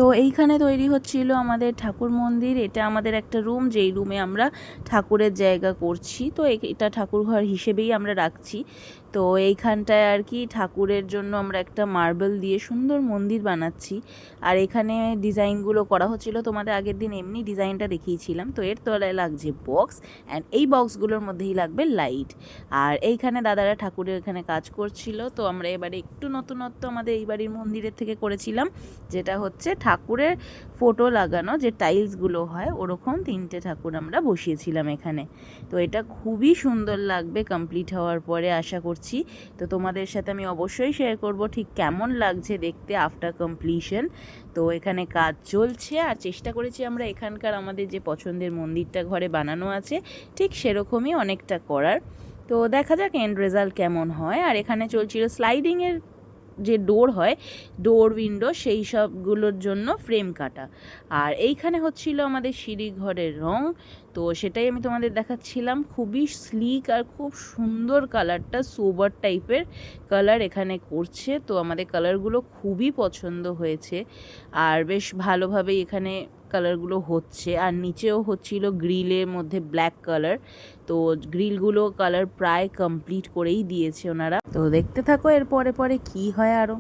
তো এইখানে তৈরি হচ্ছিল আমাদের ঠাকুর মন্দির। এটা আমাদের একটা রুম, যেই রুমে আমরা ঠাকুরের জায়গা করছি। তো এটা ঠাকুর ঘর হিসেবেই আমরা রাখছি। তো এইখানটায় আর কি ঠাকুরের জন্য আমরা একটা মার্বেল দিয়ে সুন্দর মন্দির বানাচ্ছি। আর এখানে ডিজাইনগুলো করা হচ্ছিল, তোমাদের আগের দিন এমনি ডিজাইনটা দেখিয়েছিলাম। তো এর তলায় লাগছে বক্স, অ্যান্ড এই বক্সগুলোর মধ্যেই লাগবে লাইট। আর এইখানে দাদারা ঠাকুরের এখানে কাজ করছিল। তো আমরা এবারে একটু নতুনত্ব আমাদের এই বাড়ির মন্দিরের থেকে করেছিলাম, যেটা হচ্ছে ঠাকুরের ফটো লাগানো যে টাইলসগুলো হয়, ওরকম 3টে ঠাকুর আমরা বসিয়েছিলাম এখানে। তো এটা খুবই সুন্দর লাগবে কমপ্লিট হওয়ার পরে আশা করছি। তো তোমাদের সাথে আমি অবশ্যই শেয়ার করব ঠিক কেমন লাগছে দেখতে আফটার কমপ্লিশন। তো এখানে কাজ চলছে, আর চেষ্টা করেছি আমরা এখানকার আমাদের যে পছন্দের মন্দিরটা ঘরে বানানো আছে ঠিক সেরকমই অনেকটা করার। তো দেখা যাক এন্ড রেজাল্ট কেমন হয়। আর এখানে চলছিল স্লাইডিংয়ের যে ডোর হয়, ডোর উইন্ডো, সেই সবগুলোর জন্য ফ্রেম কাটা। আর এইখানে হচ্ছিল আমাদের সিঁড়ি ঘরের রং। তো সেটাই আমি তোমাদের দেখাচ্ছিলাম। খুবই স্লিক আর খুব সুন্দর কালারটা, সোবার টাইপের কালার এখানে করছে। তো আমাদের কালারগুলো খুবই পছন্দ হয়েছে, আর বেশ ভালোভাবেই এখানে কালারগুলো হচ্ছে। আর নিচেও হচ্ছিল গ্রিলের মধ্যে ব্ল্যাক কালার। তো গ্রিলগুলো কালার প্রায় কমপ্লিট করেই দিয়েছে ওনারা। তো দেখতে থাকো এর পরে পরে কী হয় আরও।